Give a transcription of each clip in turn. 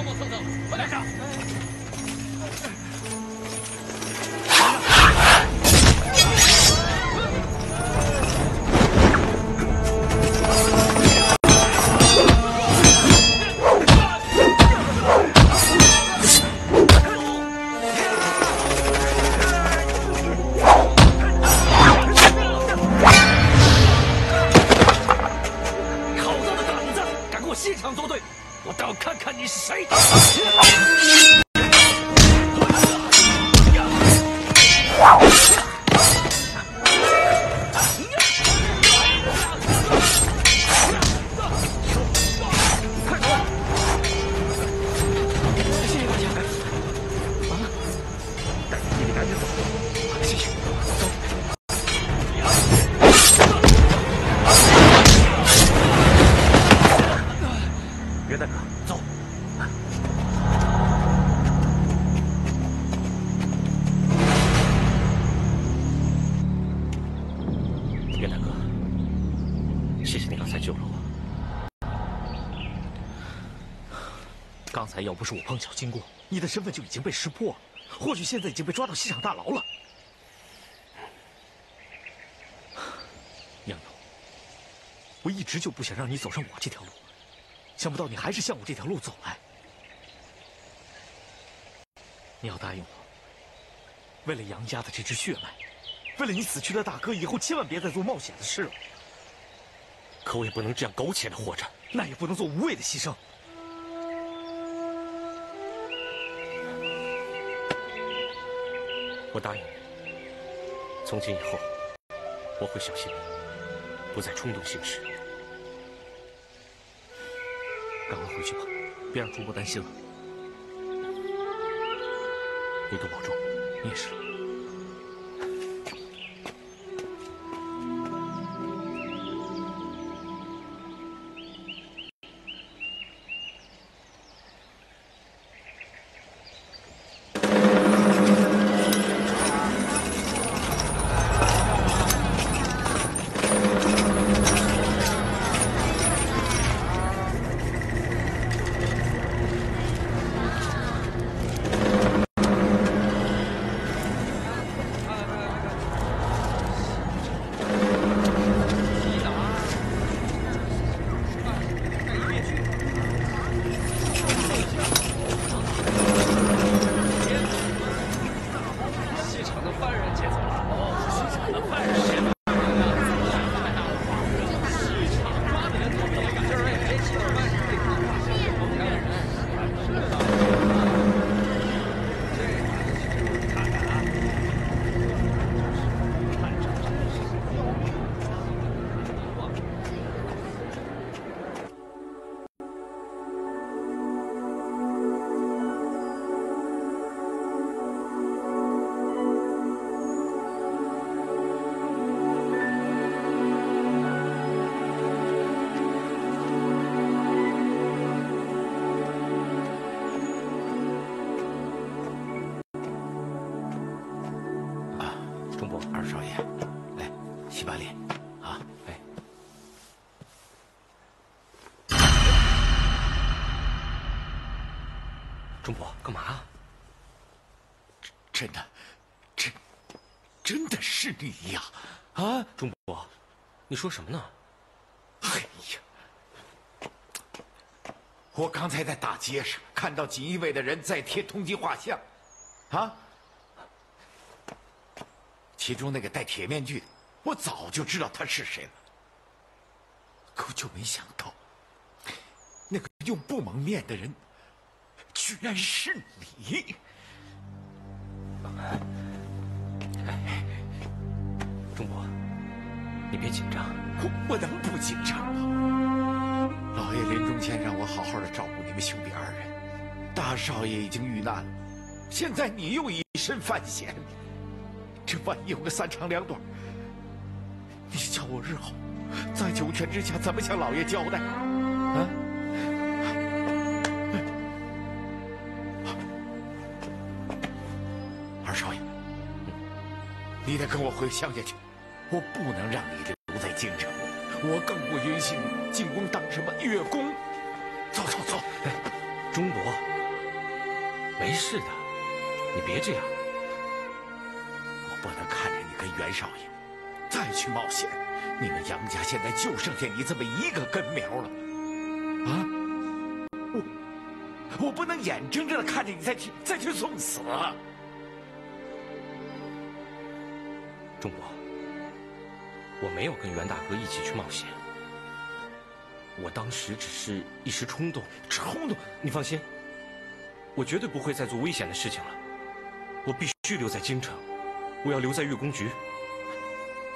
磨蹭蹭，快点上！要不是我碰巧经过，你的身份就已经被识破了，或许现在已经被抓到西厂大牢了。杨勇，我一直就不想让你走上我这条路，想不到你还是向我这条路走来。你要答应我，为了杨家的这支血脉，为了你死去的大哥，以后千万别再做冒险的事了。可我也不能这样苟且的活着，那也不能做无谓的牺牲。 我答应你，从今以后，我会小心你，不再冲动行事。赶快回去吧，别让朱伯担心了。你多保重，你也是。 钟伯，干嘛？真的是你呀！啊，钟伯，你说什么呢？哎呀，我刚才在大街上看到锦衣卫的人在贴通缉画像，啊，其中那个戴铁面具的，我早就知道他是谁了，可就没想到，那个用布蒙面的人。 居然是你！钟伯，你别紧张，我能不紧张吗？老爷临终前让我好好的照顾你们兄弟二人，大少爷已经遇难了，现在你又以身犯险，这万一有个三长两短，你叫我日后在九泉之下怎么向老爷交代？啊？ 你得跟我回乡下去，我不能让你留在京城，我更不允许你进宫当什么乐工。走走走，哎，钟伯，没事的，你别这样。我不能看着你跟袁少爷再去冒险。你们杨家现在就剩下你这么一个根苗了，啊！我不能眼睁睁的看着你再去送死啊！钟伯，我没有跟袁大哥一起去冒险，我当时只是一时冲动。冲动？你放心，我绝对不会再做危险的事情了。我必须留在京城，我要留在月宫局。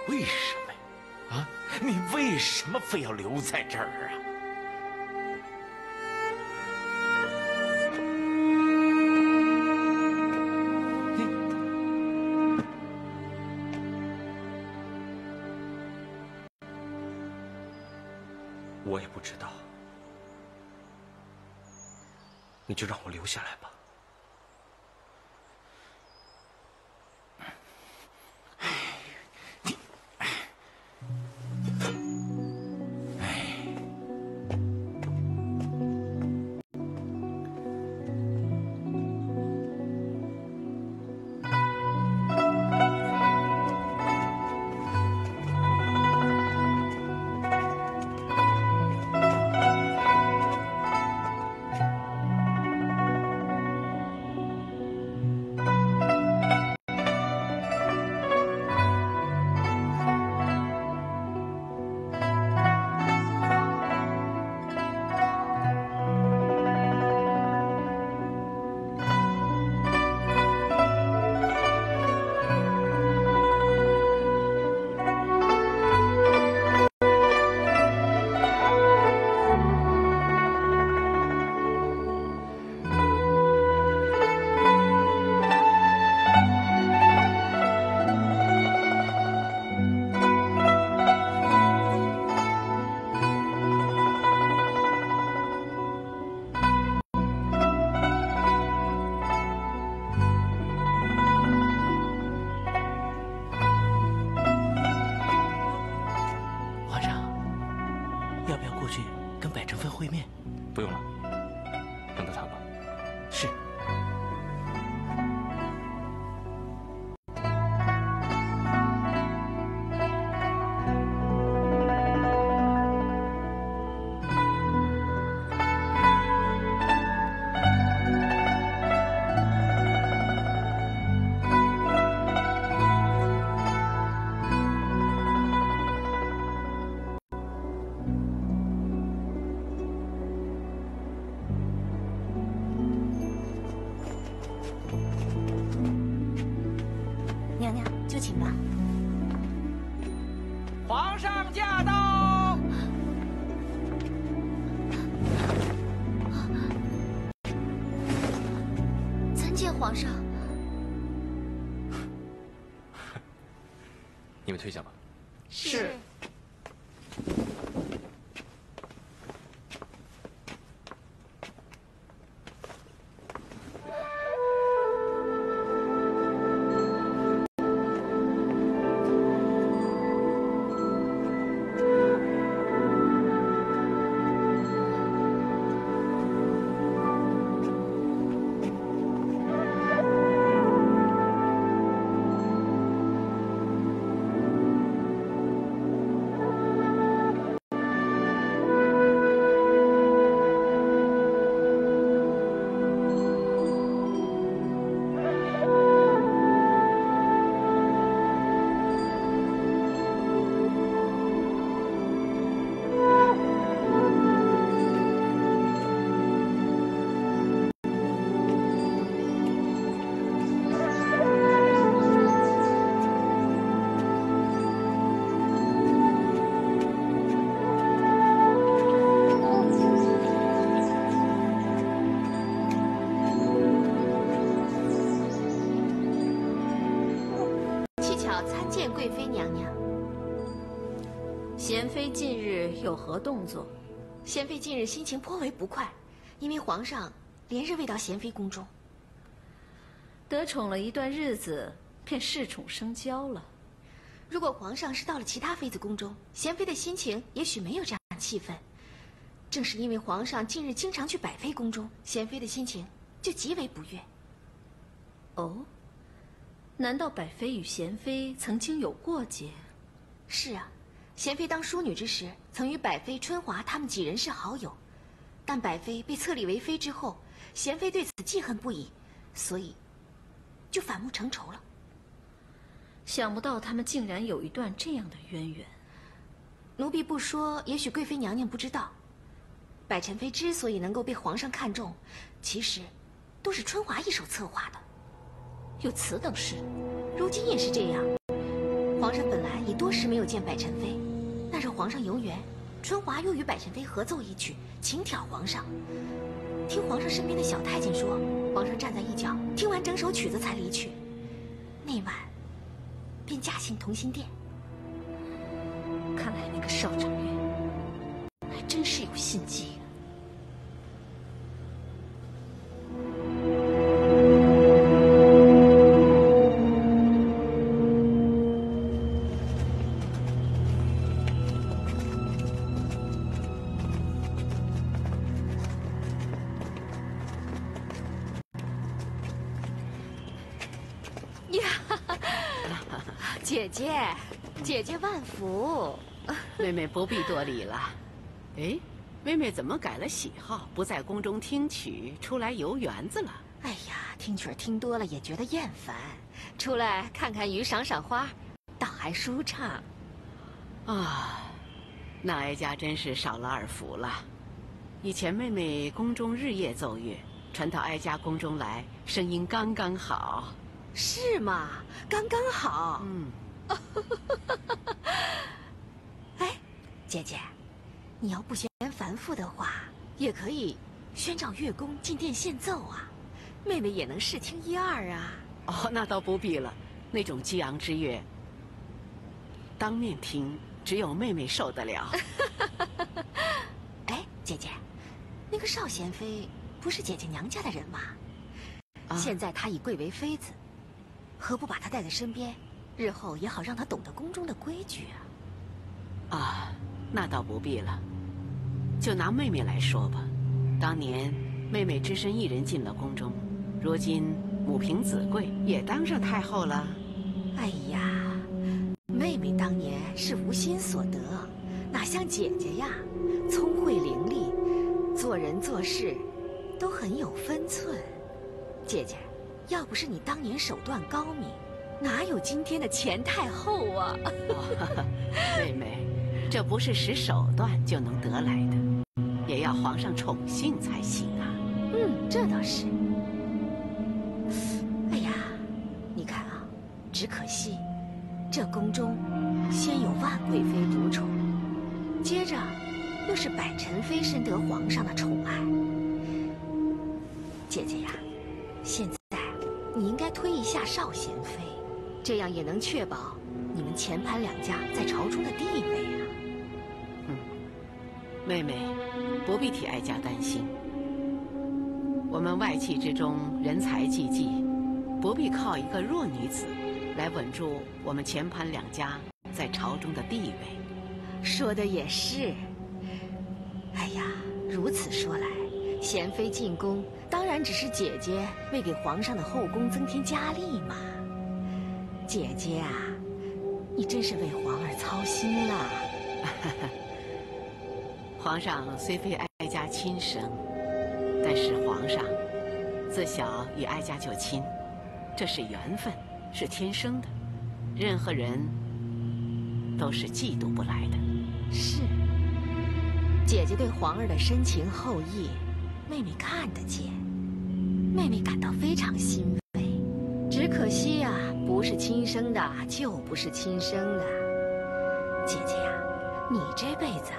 为什么呀？啊，你为什么非要留在这儿啊？我也不知道，你就让我留下来吧。不用了，让他谈吧。是。娘娘，就请吧。皇上驾到！参见皇上。你们退下吧。是。参见贵妃娘娘。贤妃近日有何动作？贤妃近日心情颇为不快，因为皇上连日未到贤妃宫中。得宠了一段日子，便恃宠生骄了。如果皇上是到了其他妃子宫中，贤妃的心情也许没有这样气愤。正是因为皇上近日经常去百妃宫中，贤妃的心情就极为不悦。哦，难道百妃与娴妃曾经有过节？是啊，娴妃当淑女之时，曾与百妃、春华他们几人是好友，但百妃被册立为妃之后，娴妃对此记恨不已，所以就反目成仇了。想不到他们竟然有一段这样的渊源。奴婢不说，也许贵妃娘娘不知道，百宸妃之所以能够被皇上看中，其实都是春华一手策划的。有此等事？如今也是这样。皇上本来已多时没有见百宸妃，但是皇上有缘，春华又与百宸妃合奏一曲，轻挑皇上。听皇上身边的小太监说，皇上站在一角，听完整首曲子才离去。那晚便驾幸同心殿。看来那个邵掌月还真是有心机啊。姐姐万福。妹妹不必多礼了。哎，妹妹怎么改了喜好，不在宫中听曲，出来游园子了？哎呀，听曲儿听多了也觉得厌烦，出来看看鱼，赏赏花，倒还舒畅。啊，那哀家真是少了二福了。以前妹妹宫中日夜奏乐，传到哀家宫中来，声音刚刚好。是吗？刚刚好。哎，姐姐，你要不嫌繁复的话，也可以宣召乐工进殿献奏啊，妹妹也能试听一二啊。哦，那倒不必了，那种激昂之乐，当面听只有妹妹受得了。哎，姐姐，那个邵贤妃不是姐姐娘家的人吗？现在她已贵为妃子，何不把她带在身边？日后也好让她懂得宫中的规矩啊。啊，那倒不必了。就拿妹妹来说吧，当年妹妹只身一人进了宫中，如今母凭子贵，也当上太后了。哎呀，妹妹当年是无心所得，哪像姐姐呀，聪慧伶俐，做人做事都很有分寸。姐姐，要不是你当年手段高明，哪有今天的前太后啊？妹妹，这不是使手段就能得来的，也要皇上宠幸才行啊。这倒是。哎呀，你看啊，只可惜这宫中先有万贵妃独宠，接着又是百宸妃深得皇上的宠爱。姐姐呀，现在你应该推一下邵贤妃，这样也能确保你们前盘两家在朝中的地位啊。妹妹，不必替哀家担心。我们外戚之中人才济济，不必靠一个弱女子来稳住我们前盘两家在朝中的地位。说的也是。哎呀，如此说来，贤妃进宫当然只是姐姐为给皇上的后宫增添佳丽嘛。姐姐啊，你真是为皇儿操心了。皇上虽非哀家亲生，但是皇上自小与哀家就亲，这是缘分，是天生的，任何人都是嫉妒不来的。是，姐姐对皇儿的深情厚谊，妹妹看得见，妹妹感到非常欣慰。只可惜呀，不是亲生的就不是亲生的。姐姐呀，你这辈子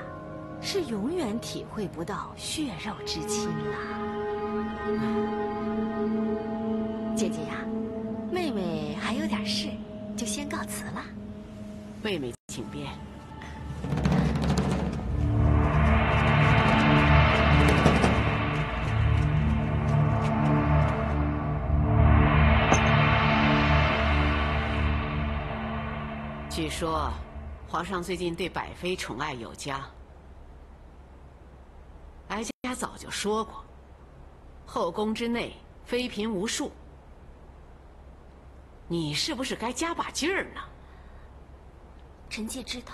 是永远体会不到血肉之亲了。姐姐呀，妹妹还有点事，就先告辞了。妹妹请便。据说，皇上最近对百妃宠爱有加。哀家早就说过，后宫之内妃嫔无数，你是不是该加把劲儿呢？臣妾知道。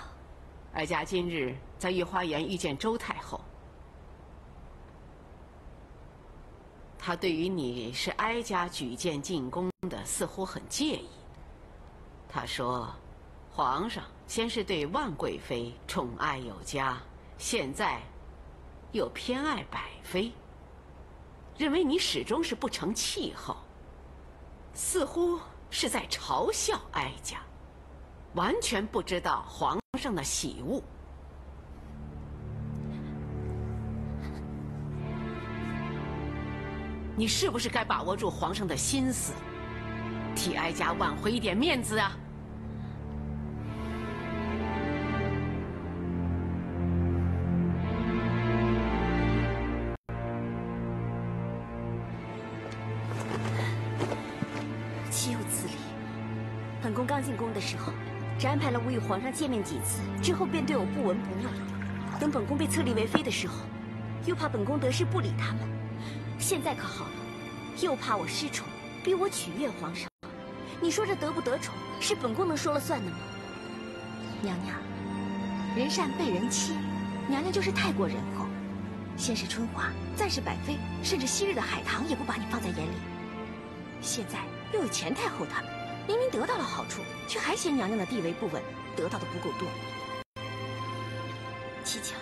哀家今日在御花园遇见周太后，她对于你是哀家举荐进宫的似乎很介意。她说，皇上先是对万贵妃宠爱有加，现在又偏爱百妃，认为你始终是不成气候，似乎是在嘲笑哀家，完全不知道皇上的喜恶。你是不是该把握住皇上的心思，替哀家挽回一点面子啊？岂有此理！本宫刚进宫的时候，只安排了我与皇上见面几次，之后便对我不闻不问。等本宫被册立为妃的时候，又怕本宫得势不理他们。现在可好了，又怕我失宠，逼我取悦皇上。你说这得不得宠，是本宫能说了算的吗？娘娘，人善被人欺，娘娘就是太过仁厚。先是春华，再是百妃，甚至昔日的海棠也不把你放在眼里。现在又有钱太后他们，明明得到了好处，却还嫌娘娘的地位不稳，得到的不够多。七巧，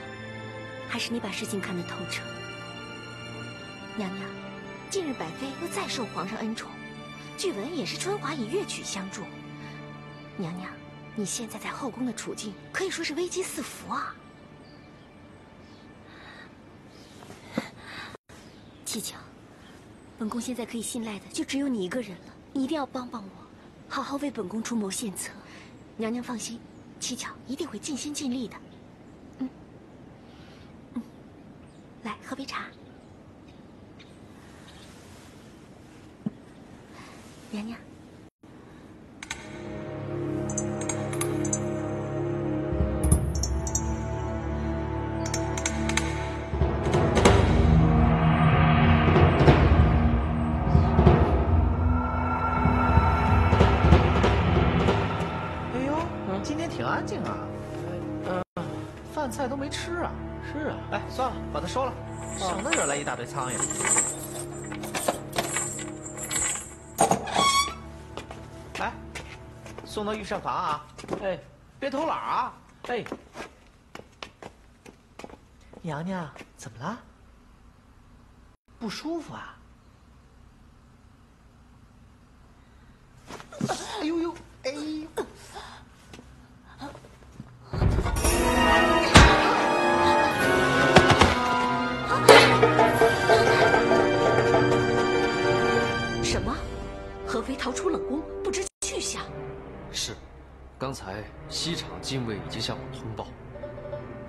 还是你把事情看得透彻。娘娘，近日百妃又再受皇上恩宠，据闻也是春华以乐曲相助。娘娘，你现在在后宫的处境可以说是危机四伏啊！七巧，本宫现在可以信赖的就只有你一个人了，你一定要帮帮我，好好为本宫出谋献策。娘娘放心，七巧一定会尽心尽力的。来，喝杯茶。娘娘，哎呦，今天挺安静啊。饭菜都没吃啊。是啊，哎，算了，把它收了，省得惹来一大堆苍蝇。哎，送到御膳房啊！哎，别偷懒啊！哎，娘娘怎么了？不舒服啊？哎呦呦，哎呦！什么？何妃逃出冷宫，不知去向？是，刚才西厂禁卫已经向我通报，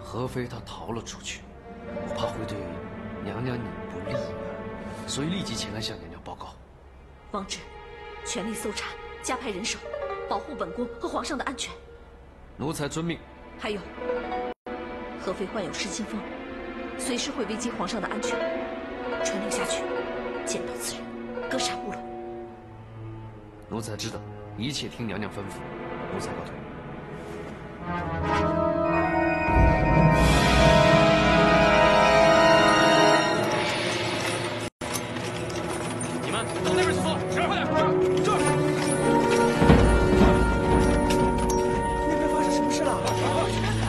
何妃她逃了出去，我怕会对娘娘你不利，所以立即前来向娘娘报告。王旨，全力搜查，加派人手，保护本宫和皇上的安全。奴才遵命。还有，何妃患有失心疯，随时会危及皇上的安全，传令下去，见到此人，格杀勿论。奴才知道，一切听娘娘吩咐。奴才告退。你们往那边去搜，是，快点，这儿。那边发生什么事了？去看看。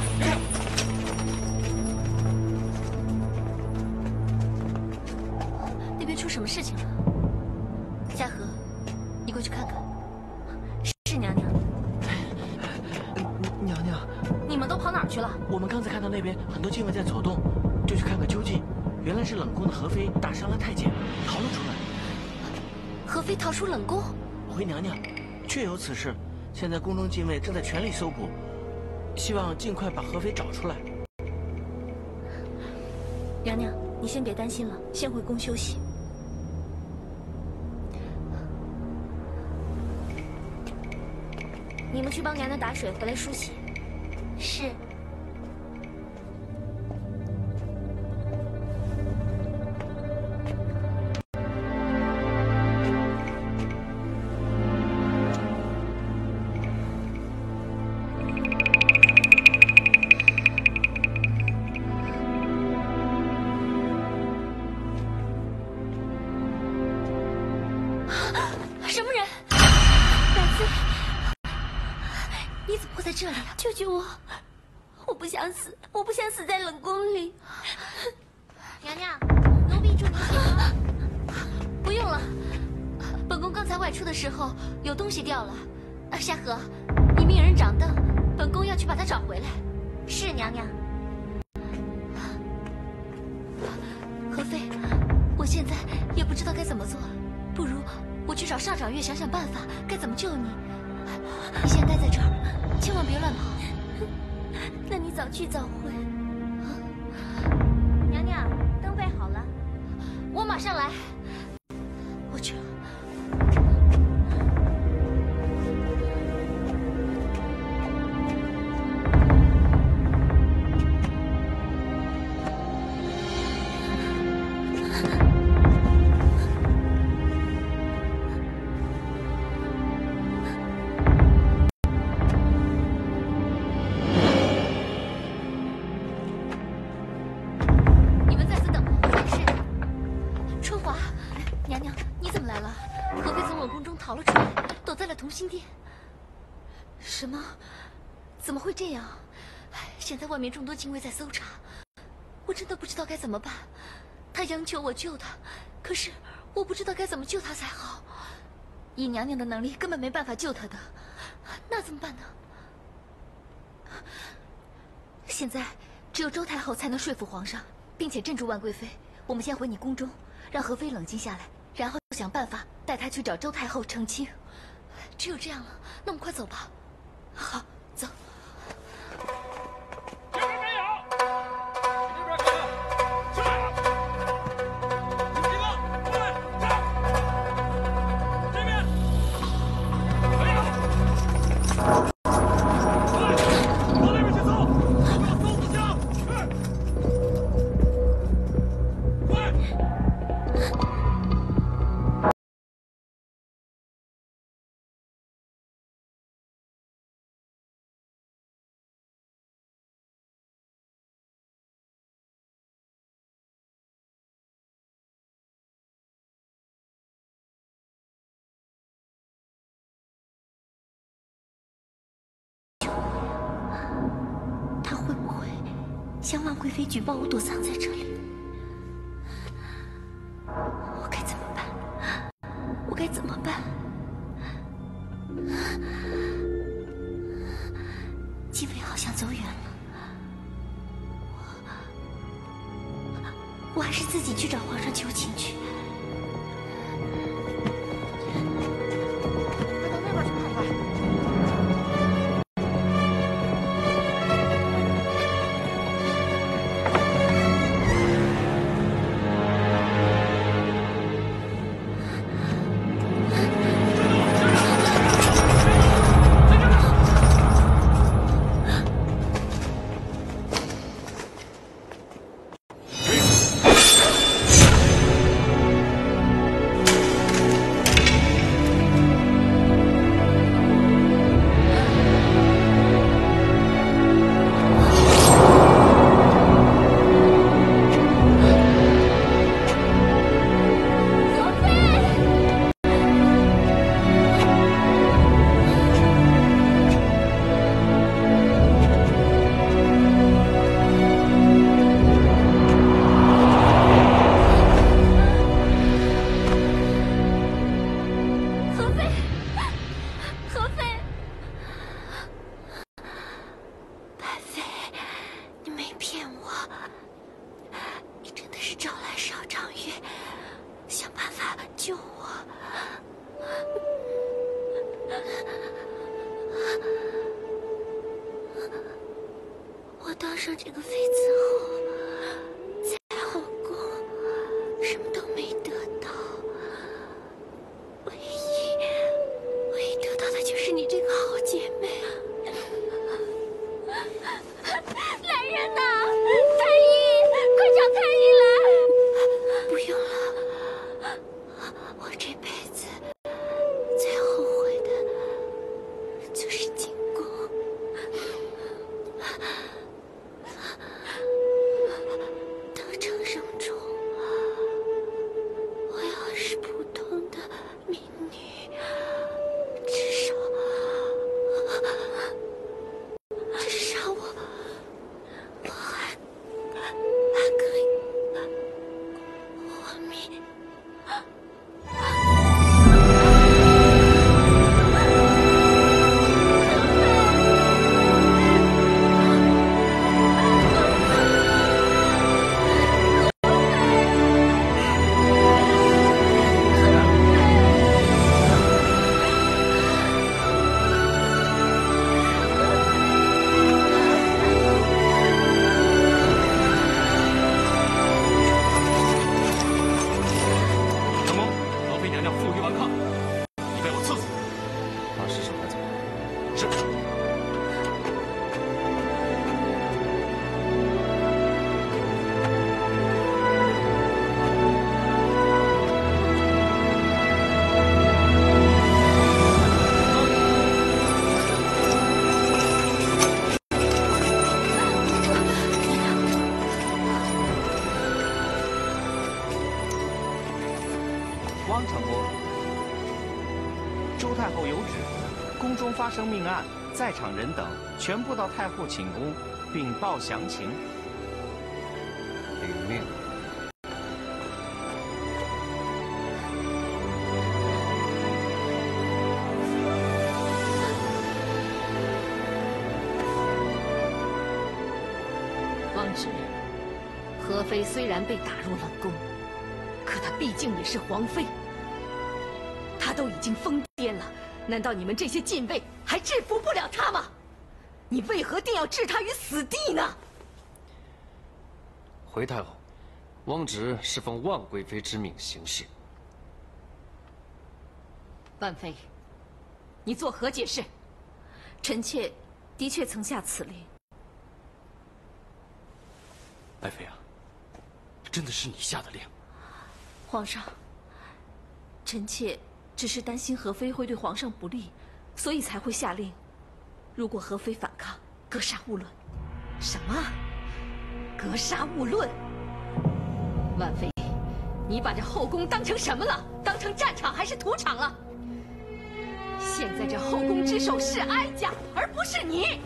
那边出什么事情了？夏荷，你过去看看。是娘娘。娘娘，你们都跑哪儿去了？我们刚才看到那边很多禁卫在走动，就去看个究竟。原来是冷宫的何妃打伤了太监，逃了出来。何妃逃出冷宫？回娘娘，确有此事。现在宫中禁卫正在全力搜捕，希望尽快把何妃找出来。娘娘，你先别担心了，先回宫休息。你们去帮娘娘打水，回来梳洗。是。救救我！我不想死，我不想死在冷宫里。娘娘，奴婢助您解吗？不用了，本宫刚才外出的时候有东西掉了。沙河，你命人掌灯，本宫要去把它找回来。是娘娘。何妃，我现在也不知道该怎么做，不如我去找上掌月想想办法，该怎么救你。你先待在这儿，千万别乱跑。那你早去早回。娘娘，灯备好了，我马上来。我去了。新殿，什么？怎么会这样？现在外面众多禁卫在搜查，我真的不知道该怎么办。他央求我救他，可是我不知道该怎么救他才好。以娘娘的能力，根本没办法救他的，那怎么办呢？现在只有周太后才能说服皇上，并且镇住万贵妃。我们先回你宫中，让和妃冷静下来，然后想办法带她去找周太后澄清。只有这样了，那我们快走吧。好，走。这边没有，你这边看看，下来。你们几个过来，站。这边没有。来，往那边去搜，不要搜死枪，快！他会不会向万贵妃举报我躲藏在这里？我该怎么办？我该怎么办？继妃好像走远了，我还是自己去找皇上求情去。快到那边去看看。我当上这个妃子后，在后宫什么都没得到，唯一得到的就是你这个好姐妹。来人呐！太医，快找太医来！不用了，我这辈子最后悔的就是进宫。方成功。周太后有旨，宫中发生命案，在场人等全部到太后寝宫，并报详情。领命。王直，何妃虽然被打入冷宫，可她毕竟也是皇妃。她都已经疯癫了，难道你们这些禁卫还制服不了她吗？你为何定要置她于死地呢？回太后，汪直是奉万贵妃之命行事。万妃，你作何解释？臣妾的确曾下此令。爱妃啊，真的是你下的令？皇上，臣妾只是担心何妃会对皇上不利，所以才会下令。如果何妃反抗，格杀勿论。什么？格杀勿论？万妃，你把这后宫当成什么了？当成战场还是土场了？现在这后宫之首是哀家，而不是你。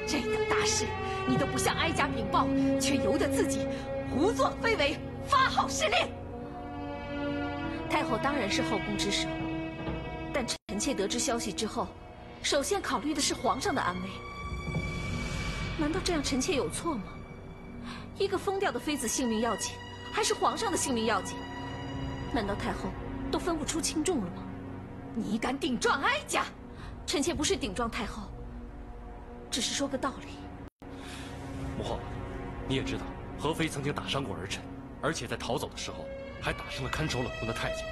这等大事，你都不向哀家禀报，却由得自己胡作非为，发号施令。太后当然是后宫之首，但臣妾得知消息之后，首先考虑的是皇上的安危。难道这样臣妾有错吗？一个疯掉的妃子性命要紧，还是皇上的性命要紧？难道太后都分不出轻重了吗？你敢顶撞哀家？臣妾不是顶撞太后，只是说个道理。母后，你也知道，何妃曾经打伤过儿臣，而且在逃走的时候还打伤了看守冷宫的太监。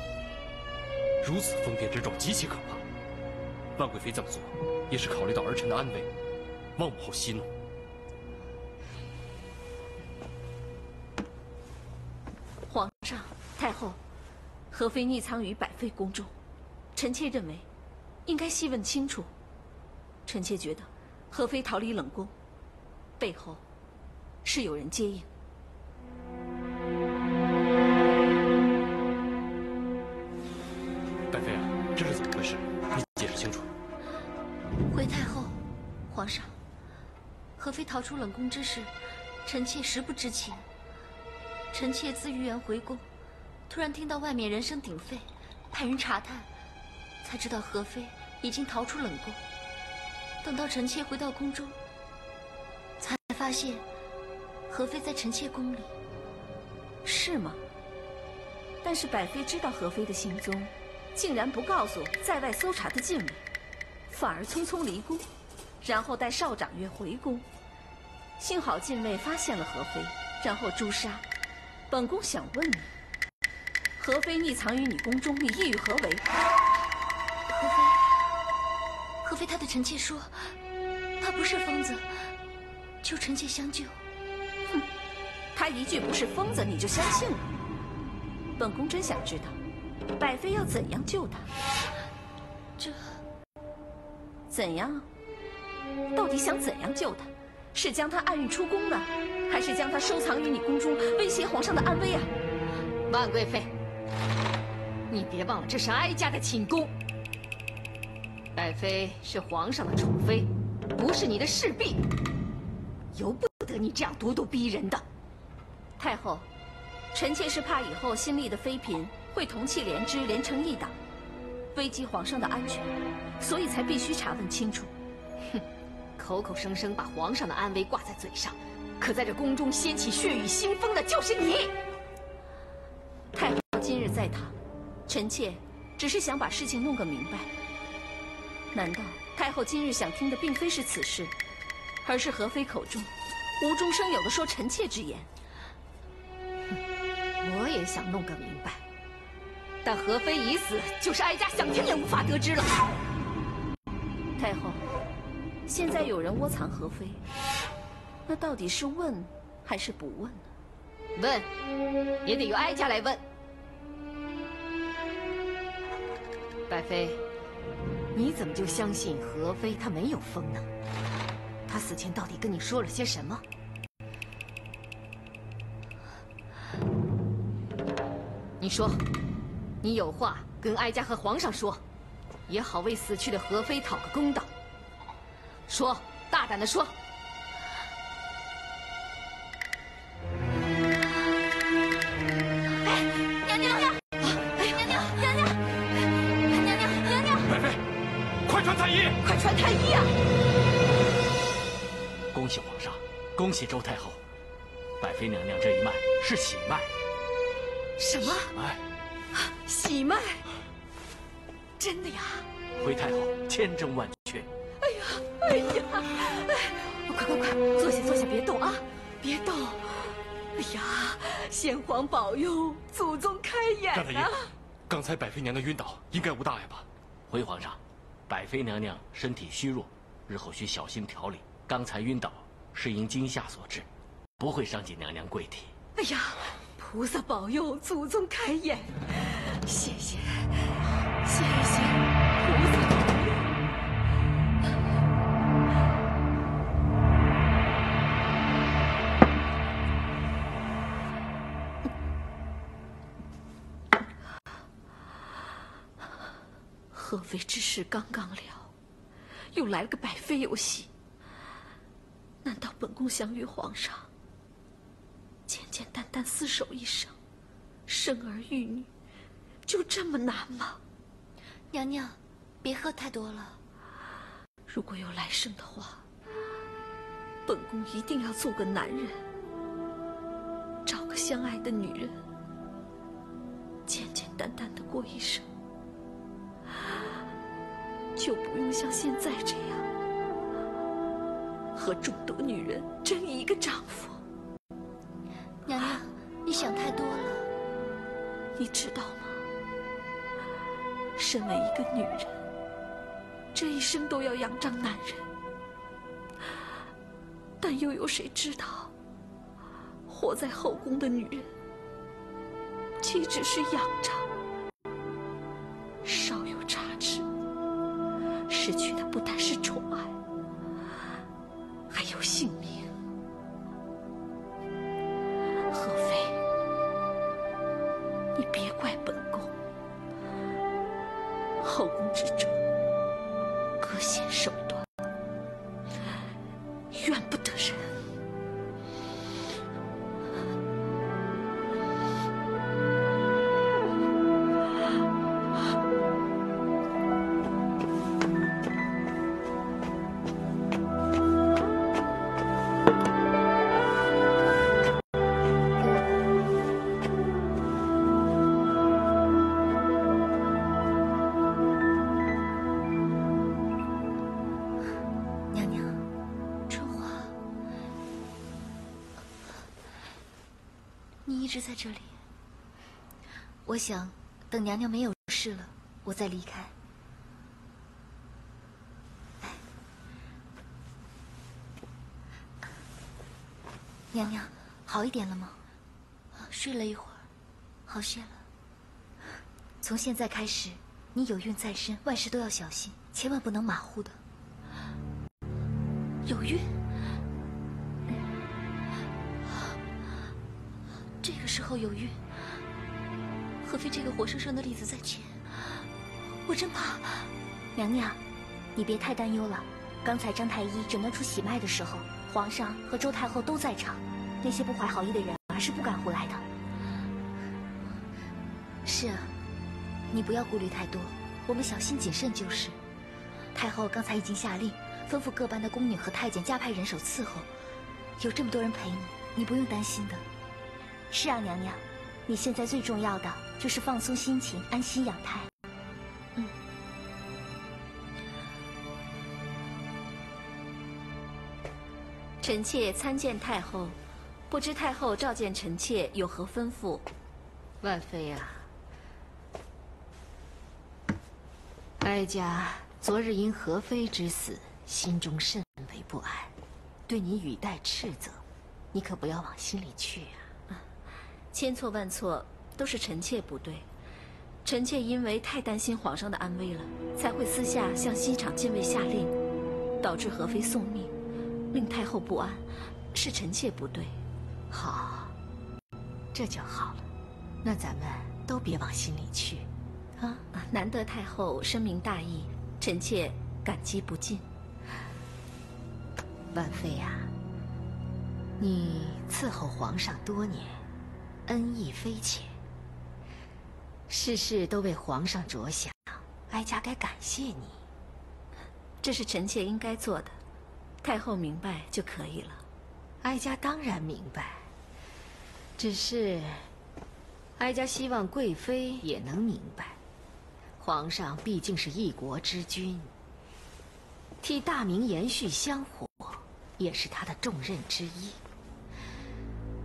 如此疯癫之状极其可怕。万贵妃这么做，也是考虑到儿臣的安危，望母后息怒。皇上、太后，何妃匿藏于百妃宫中，臣妾认为，应该细问清楚。臣妾觉得，何妃逃离冷宫，背后是有人接应。百妃啊，这是怎么回事？你解释清楚。回太后，皇上，何妃逃出冷宫之事，臣妾实不知情。臣妾自御园回宫，突然听到外面人声鼎沸，派人查探，才知道何妃已经逃出冷宫。等到臣妾回到宫中，才发现何妃在臣妾宫里。是吗？但是百妃知道何妃的行踪，竟然不告诉在外搜查的禁卫，反而匆匆离宫，然后带少长约回宫。幸好禁卫发现了何妃，然后诛杀。本宫想问你，何妃匿藏于你宫中，你意欲何为？何妃她对臣妾说，她不是疯子，求臣妾相救。哼，她一句不是疯子，你就相信了？本宫真想知道，百妃要怎样救她？这怎样？到底想怎样救她？是将她暗运出宫呢，还是将她收藏于你宫中，威胁皇上的安危啊？万贵妃，你别忘了，这是哀家的寝宫。百妃是皇上的宠妃，不是你的侍婢，由不得你这样咄咄逼人的。太后，臣妾是怕以后新立的妃嫔会同气连枝，连成一党，危及皇上的安全，所以才必须查问清楚。哼，口口声声把皇上的安危挂在嘴上，可在这宫中掀起血雨腥风的就是你。太后今日在堂，臣妾只是想把事情弄个明白。难道太后今日想听的并非是此事，而是何妃口中无中生有的说臣妾之言？我也想弄个明白，但何妃已死，就是哀家想听也无法得知了。太后，现在有人窝藏何妃，那到底是问还是不问呢？问，也得由哀家来问。百妃，你怎么就相信何妃她没有疯呢？她死前到底跟你说了些什么？你说，你有话跟哀家和皇上说，也好为死去的和妃讨个公道。说，大胆的说。哎，娘娘，娘娘，白妃，快传太医！快传太医啊！恭喜皇上，恭喜周太后，百妃娘娘这一脉是喜脉。什么？喜脉？真的呀？回太后千真万确。哎呀，快，坐下，别动啊，别动。哎呀，先皇保佑，祖宗开眼张太医，刚才百妃娘娘晕倒，应该无大碍吧？回皇上，百妃娘娘身体虚弱，日后需小心调理。刚才晕倒是因惊吓所致，不会伤及娘娘贵体。哎呀，菩萨保佑，祖宗开眼，谢谢菩萨保佑。合肥之事刚刚了，又来了个百妃游戏。难道本宫想与皇上简简单单厮守一生，生儿育女，就这么难吗？娘娘，别喝太多了。如果有来生的话，本宫一定要做个男人，找个相爱的女人，简简单单的过一生，就不用像现在这样和众多女人争一个丈夫。娘娘，你想太多了。你知道吗？身为一个女人，这一生都要仰仗男人，但又有谁知道，活在后宫的女人，岂只是仰仗，稍有差池，失去的不单是宠爱，还有性命。合肥，你别怪本宫，后宫之中各显手段，怨不得人。一直在这里。我想等娘娘没有事了，我再离开。娘娘，好一点了吗？睡了一会儿，好些了。从现在开始，你有孕在身，万事都要小心，千万不能马虎的。有孕？这个时候有孕，何非这个活生生的例子在前，我真怕。娘娘，你别太担忧了。刚才张太医诊断出喜脉的时候，皇上和周太后都在场，那些不怀好意的人儿是不敢胡来的。是啊，你不要顾虑太多，我们小心谨慎就是。太后刚才已经下令，吩咐各班的宫女和太监加派人手伺候，有这么多人陪你，你不用担心的。是啊，娘娘，你现在最重要的就是放松心情，安心养胎。臣妾参见太后，不知太后召见臣妾有何吩咐？万妃啊，哀家昨日因和妃之死，心中甚为不安，对你语带斥责，你可不要往心里去啊。千错万错，都是臣妾不对。臣妾因为太担心皇上的安危了，才会私下向西厂禁卫下令，导致和妃送命，令太后不安，是臣妾不对。好，这就好了。那咱们都别往心里去，难得太后深明大义，臣妾感激不尽。婉妃呀，你伺候皇上多年，恩义非浅，事事都为皇上着想，哀家该感谢你。这是臣妾应该做的，太后明白就可以了。哀家当然明白，只是哀家希望贵妃也能明白，皇上毕竟是一国之君，替大明延续香火也是他的重任之一。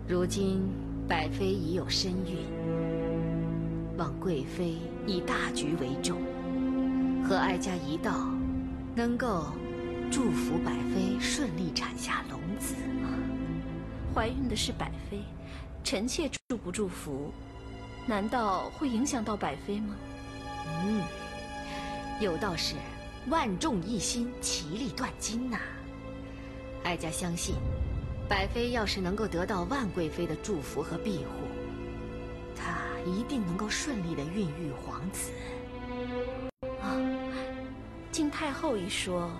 如今百妃已有身孕，望贵妃以大局为重，和哀家一道，能够祝福百妃顺利产下龙子。怀孕的是百妃，臣妾祝不祝福，难道会影响到百妃吗？有道是万众一心，其利断金呐。哀家相信，百妃要是能够得到万贵妃的祝福和庇护，她一定能够顺利的孕育皇子。经太后一说，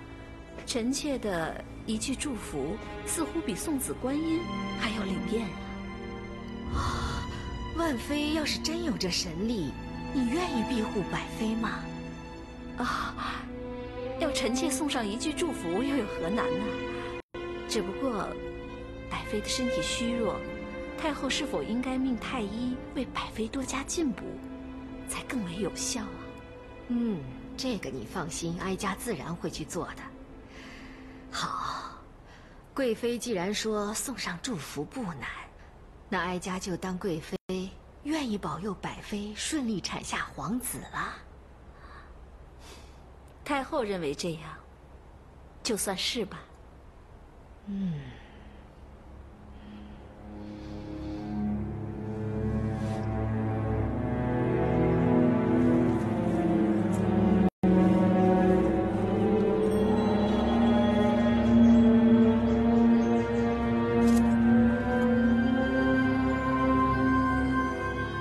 臣妾的一句祝福，似乎比送子观音还要灵验啊！万妃要是真有这神力，你愿意庇护百妃吗？要臣妾送上一句祝福，又有何难呢？只不过，百妃的身体虚弱，太后是否应该命太医为百妃多加进补，才更为有效啊？这个你放心，哀家自然会去做的。好，贵妃既然说送上祝福不难，那哀家就当贵妃愿意保佑百妃顺利产下皇子了。太后认为这样，就算是吧。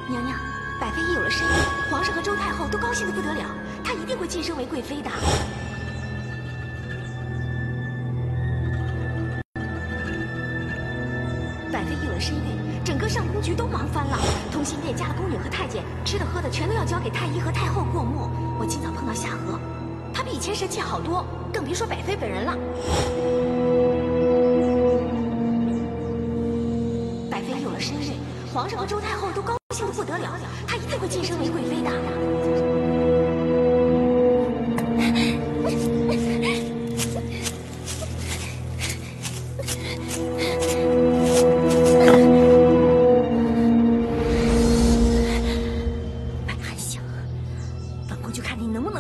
娘娘，百妃一有了身孕，皇上和周太后都高兴得不得了，她一定会晋升为贵妃的。百妃有了身孕，整个上宫局都忙翻了。同心殿家的宫女和太监，吃的喝的全都要交给太医和太后过目。我今早碰到夏荷，她比以前神气好多，更别说百妃本人了。百妃有了身孕，皇上和周太后都高兴得不得了，她一定会晋升为贵妃的。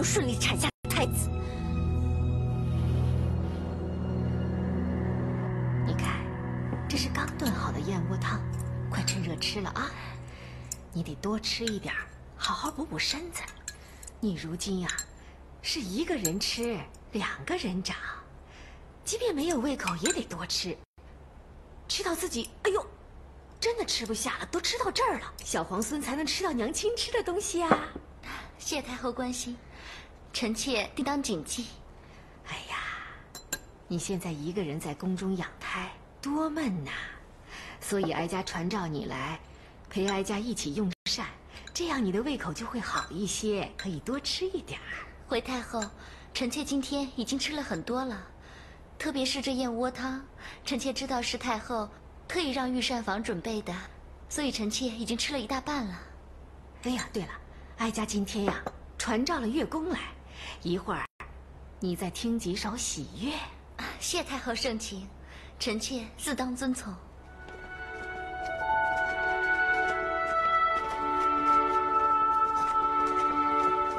顺利产下太子。你看，这是刚炖好的燕窝汤，快趁热吃了啊！你得多吃一点，好好补补身子。你如今呀，是一个人吃2个人长，即便没有胃口也得多吃，吃到自己哎呦，真的吃不下了，都吃到这儿了，小皇孙才能吃到娘亲吃的东西啊！谢太后关心。臣妾定当谨记。哎呀，你现在一个人在宫中养胎，多闷呐！所以哀家传召你来，陪哀家一起用膳，这样你的胃口就会好一些，可以多吃一点。回太后，臣妾今天已经吃了很多了，特别是这燕窝汤，臣妾知道是太后特意让御膳房准备的，所以臣妾已经吃了1大半了。哎呀，对了，哀家今天呀传召了乐工来。一会儿，你再听几首喜乐。谢太后盛情，臣妾自当遵从。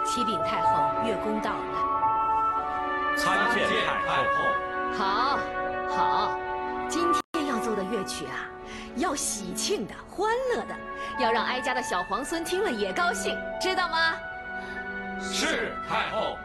启禀太后，乐工到了。参见太后。好，好，今天要奏的乐曲啊，要喜庆的、欢乐的，要让哀家的小皇孙听了也高兴，知道吗？是太后。